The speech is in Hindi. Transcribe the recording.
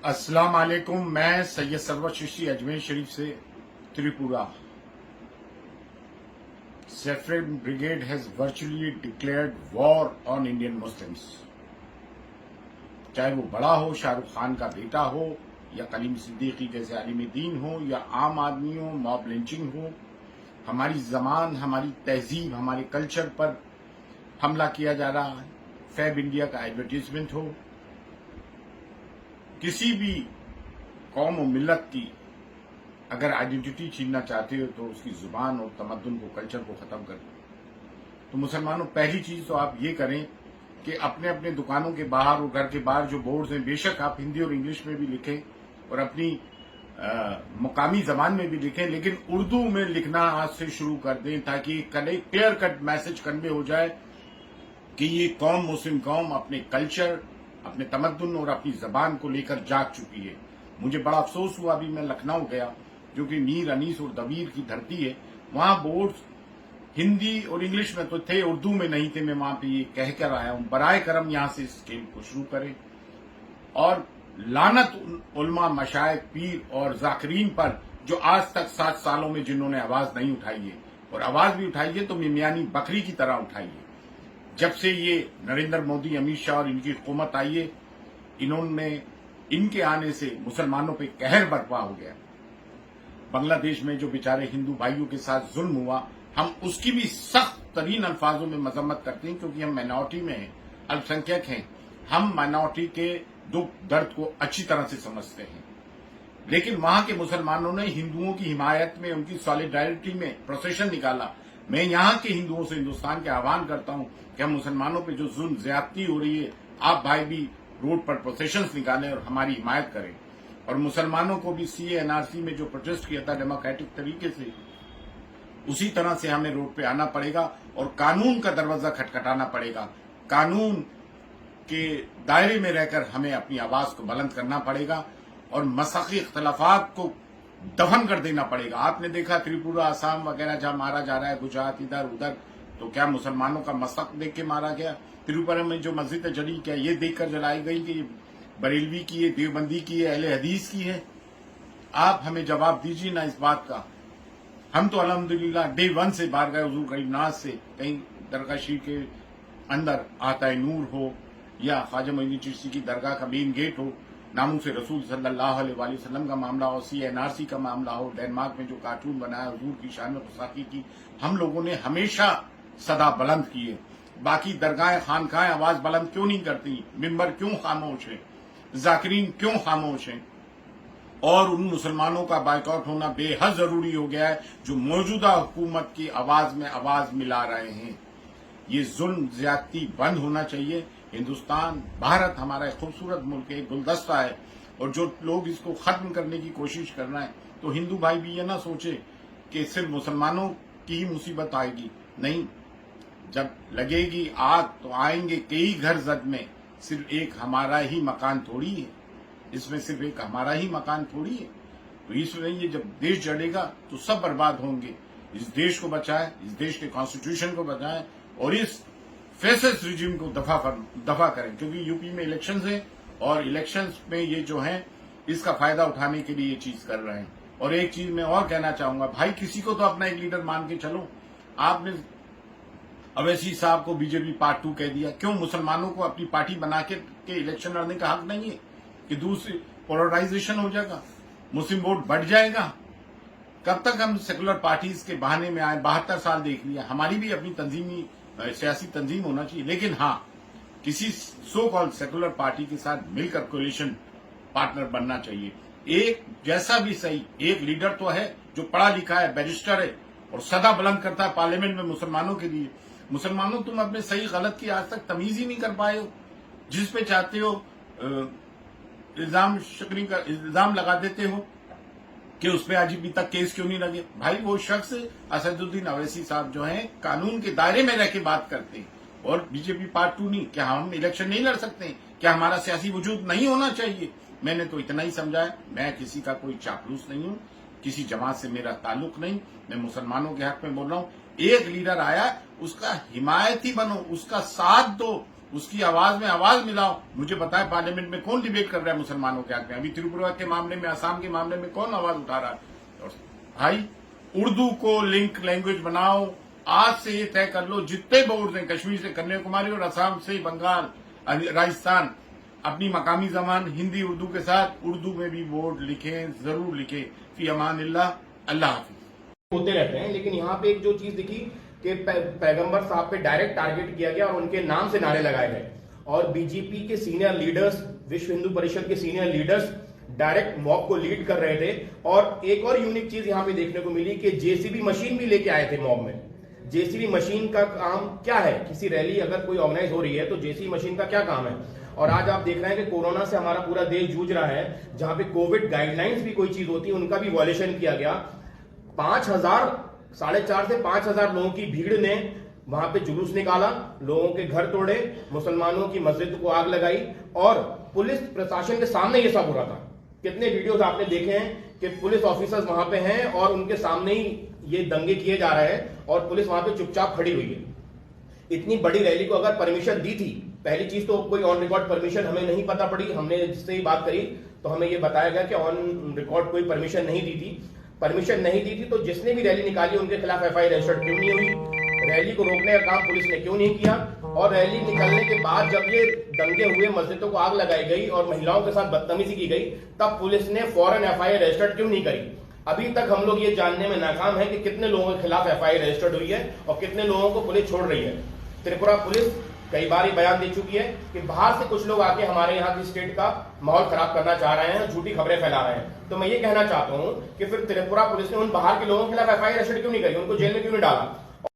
अस्सलाम वालेकुम। मैं सैयद सरवर चिश्ती अजमेर शरीफ से Tripura. Saffron brigade has virtually declared war on Indian Muslims. चाहे वो बड़ा हो, शाहरुख खान का बेटा हो, या कलीम सिद्दीकी जैसे आलिम दीन हो, या आम आदमी हो, मॉब लिंचिंग हो, हमारी जबान, हमारी तहजीब, हमारे कल्चर पर हमला किया जा रहा है। फैब इंडिया का एडवर्टीजमेंट हो, किसी भी कौम और मिल्लत की अगर आइडेंटिटी छीनना चाहते हो तो उसकी जुबान और तमद्दुन को, कल्चर को खत्म कर दो। तो मुसलमानों, पहली चीज तो आप ये करें कि अपने अपने दुकानों के बाहर और घर के बाहर जो बोर्ड्स हैं, बेशक आप हिंदी और इंग्लिश में भी लिखें और अपनी मुकामी जबान में भी लिखें, लेकिन उर्दू में लिखना आज से शुरू कर दें, ताकि क्लियर कट मैसेज कन्वे हो जाए कि ये कौम, मुस्लिम कौम, अपने कल्चर, अपने तमद्दुन और अपनी जबान को लेकर जाग चुकी है। मुझे बड़ा अफसोस हुआ, अभी मैं लखनऊ गया जो कि मीर अनीस और दबीर की धरती है। वहां बोर्ड्स हिंदी और इंग्लिश में तो थे, उर्दू में नहीं थे। मैं वहां पे ये कह कर आया हूं, बराए करम यहां से इस खेल को शुरू करें और लानत उलमा, मशाइख, पीर और जाकिरीन पर जो आज तक 7 सालों में जिन्होंने आवाज नहीं उठाई है, और आवाज भी उठाई है तो मियानी बकरी की तरह उठाई है। जब से ये नरेंद्र मोदी, अमित शाह और इनकी हुकूमत आई है, इनके आने से मुसलमानों पे कहर बर्पा हो गया। बांग्लादेश में जो बेचारे हिंदू भाइयों के साथ जुल्म हुआ, हम उसकी भी सख्त तरीन अल्फाजों में मजम्मत करते हैं, क्योंकि हम माइनॉरिटी में हैं, अल्पसंख्यक हैं। हम माइनॉरिटी के दुख दर्द को अच्छी तरह से समझते हैं। लेकिन वहां के मुसलमानों ने हिंदुओं की हिमायत में, उनकी सॉलिडारिटी में प्रोसेशन निकाला। मैं यहां के हिंदुओं से, हिंदुस्तान के आह्वान करता हूं कि हम मुसलमानों पे जो जुल्म ज्यादती हो रही है, आप भाई भी रोड पर प्रोसेशंस निकालें और हमारी हिमायत करें। और मुसलमानों को भी सीए एनआरसी में जो प्रोटेस्ट किया था डेमोक्रेटिक तरीके से, उसी तरह से हमें रोड पे आना पड़ेगा और कानून का दरवाजा खटखटाना पड़ेगा। कानून के दायरे में रहकर हमें अपनी आवाज को बुलंद करना पड़ेगा और मसक़ी इख्तलाफात को दफन कर देना पड़ेगा। आपने देखा त्रिपुरा, आसाम वगैरह जहां मारा जा रहा है, गुजरात, इधर उधर, तो क्या मुसलमानों का मस्तक देख के मारा गया? त्रिपुरा में जो मस्जिद जली, क्या ये देखकर जलाई गई कि बरेलवी की है, देवबंदी की है, अहले हदीस की है? आप हमें जवाब दीजिए ना इस बात का। हम तो अल्हम्दुलिल्लाह डे 1 से बाहर गए, हुजूर करीमनाथ से कहीं दरगाह शरीफ के अंदर आता नूर हो या ख्वाजा मोइनुद्दीन चिश्ती की दरगाह का मेन गेट हो, नामों से रसूल सल्लल्लाहु अलैहि वसल्लम का मामला हो, सीएनआरसी का मामला हो, डेनमार्क में जो कार्टून बनाया हुजूर की शान में गुस्ताखी की, हम लोगों ने हमेशा सदा बुलंद की है। बाकी दरगाह खानकाएं आवाज बुलंद क्यों नहीं करती? मिंबर क्यों खामोश है? जाकिरीन क्यों खामोश हैं? और उन मुसलमानों का बायकॉट होना बेहद जरूरी हो गया है जो मौजूदा हुकूमत की आवाज में आवाज मिला रहे हैं। ये जुल्म ज्यादती बंद होना चाहिए। हिंदुस्तान, भारत हमारा एक खूबसूरत मुल्क है, गुलदस्ता है, और जो लोग इसको खत्म करने की कोशिश कर रहे हैं, तो हिंदू भाई भी ये ना सोचे कि सिर्फ मुसलमानों की ही मुसीबत आएगी। नहीं, जब लगेगी आग तो आएंगे कई घर जद में। सिर्फ एक हमारा ही मकान थोड़ी है, इसमें सिर्फ एक हमारा ही मकान थोड़ी है। तो इसमें ये जब देश जलेगा तो सब बर्बाद होंगे। इस देश को बचाएं, इस देश के कॉन्स्टिट्यूशन को बचाएं और इस फैसिस्ट रिजिम को दफा करें, क्योंकि यूपी में इलेक्शंस हैं और इलेक्शंस में ये जो है इसका फायदा उठाने के लिए ये चीज कर रहे हैं। और एक चीज मैं और कहना चाहूंगा, भाई किसी को तो अपना एक लीडर मान के चलो। आपने अवैसी साहब को बीजेपी पार्ट 2 कह दिया, क्यों? मुसलमानों को अपनी पार्टी बना के इलेक्शन लड़ने का हक नहीं है कि दूसरी पोलराइजेशन हो जाएगा, मुस्लिम वोट बढ़ जाएगा? कब तक हम सेकुलर पार्टीज के बहाने में आए? 72 साल देख लिया। हमारी भी अपनी तंजीमी सियासी तंजीम होना चाहिए, लेकिन हाँ, किसी सो कॉल्ड सेकुलर पार्टी के साथ मिलकर कोलिशन पार्टनर बनना चाहिए। एक जैसा भी सही, एक लीडर तो है जो पढ़ा लिखा है, बैरिस्टर है और सदा बुलंद करता है पार्लियामेंट में मुसलमानों के लिए। मुसलमानों, तुम अपने सही गलत की आज तक तमीज ही नहीं कर पाए हो। जिस पे चाहते हो इल्जाम लगा देते हो कि उस पर आज अभी तक केस क्यों नहीं लगे। भाई वो शख्स असदुद्दीन अवैसी साहब जो हैं, कानून के दायरे में रह के बात करते हैं, और बीजेपी पार्ट 2 नहीं। क्या हम इलेक्शन नहीं लड़ सकते? क्या हमारा सियासी वजूद नहीं होना चाहिए? मैंने तो इतना ही समझा है। मैं किसी का कोई चापलूस नहीं हूं, किसी जमात से मेरा ताल्लुक नहीं। मैं मुसलमानों के हक में बोल रहा हूं। एक लीडर आया, उसका हिमायती बनो, उसका साथ दो, उसकी आवाज में आवाज मिलाओ। मुझे पता है पार्लियामेंट में कौन डिबेट कर रहा है मुसलमानों के हक में। अभी त्रिपुरा के मामले में, असम के मामले में कौन आवाज उठा रहा है। और भाई उर्दू को लिंक लैंग्वेज बनाओ। आज से ये तय कर लो, जितने बोर्ड हैं, कश्मीर से कन्याकुमारी और असम से बंगाल, राजस्थान, अपनी मकामी जबान हिंदी उर्दू के साथ उर्दू में भी बोर्ड लिखें, जरूर लिखें। फी अमानिल्लाह, अल्लाह हाफिज। होते रहते हैं, लेकिन यहाँ पे एक जो चीज दिखी कि पैगंबर साहब पे डायरेक्ट टारगेट किया गया और उनके नाम से नारे लगाए गए और बीजेपी के सीनियर लीडर्स, विश्व हिंदू परिषद के सीनियर लीडर्स डायरेक्ट मॉब को लीड कर रहे थे। और एक और यूनिक चीज यहाँ पे देखने को मिली कि जेसीबी मशीन भी लेके आए थे मॉब में। जेसीबी मशीन का काम क्या है? किसी रैली अगर कोई ऑर्गेनाइज हो रही है तो जेसीबी मशीन का क्या काम है? और आज आप देख रहे हैं कि कोरोना से हमारा पूरा देश जूझ रहा है, जहां पे कोविड गाइडलाइंस भी कोई चीज होती है उनका भी वॉयलेशन किया गया। 4,500 से 5,000 लोगों की भीड़ ने वहां पे जुलूस निकाला, लोगों के घर तोड़े, मुसलमानों की मस्जिद को आग लगाई और पुलिस प्रशासन के सामने ये सब हो रहा था। कितने वीडियोस आपने देखे हैं कि पुलिस ऑफिसर्स वहां पे हैं और उनके सामने ही ये दंगे किए जा रहे हैं और पुलिस वहां पे चुपचाप खड़ी हुई है। इतनी बड़ी रैली को अगर परमिशन दी थी, पहली चीज तो कोई ऑन रिकॉर्ड परमिशन हमें नहीं पता पड़ी। हमने जिससे ही बात करी तो हमें ये बताया गया कि ऑन रिकॉर्ड कोई परमिशन नहीं दी थी। परमिशन नहीं दी थी तो जिसने भी रैली निकाली उनके खिलाफ एफआईआर रजिस्टर्ड क्यों नहीं हुई? रैली को रोकने का काम पुलिस ने क्यों नहीं किया? और रैली निकलने के बाद जब ये दंगे हुए, मस्जिदों को आग लगाई गई और महिलाओं के साथ बदतमीजी की गई, तब पुलिस ने फौरन एफआईआर रजिस्टर्ड क्यों नहीं करी? अभी तक हम लोग ये जानने में नाकाम है कि कितने लोगों के खिलाफ एफआईआर रजिस्टर्ड हुई है और कितने लोगों को पुलिस छोड़ रही है। त्रिपुरा पुलिस कई बार ये बयान दे चुकी है कि बाहर से कुछ लोग आके हमारे यहाँ की स्टेट का माहौल खराब करना चाह रहे हैं, झूठी खबरें फैला रहे हैं। तो मैं ये कहना चाहता हूं कि फिर त्रिपुरा पुलिस ने उन बाहर के लोगों के खिलाफ एफआईआर रजिस्टर्ड क्यों नहीं करी? उनको जेल में क्यों नहीं डाला?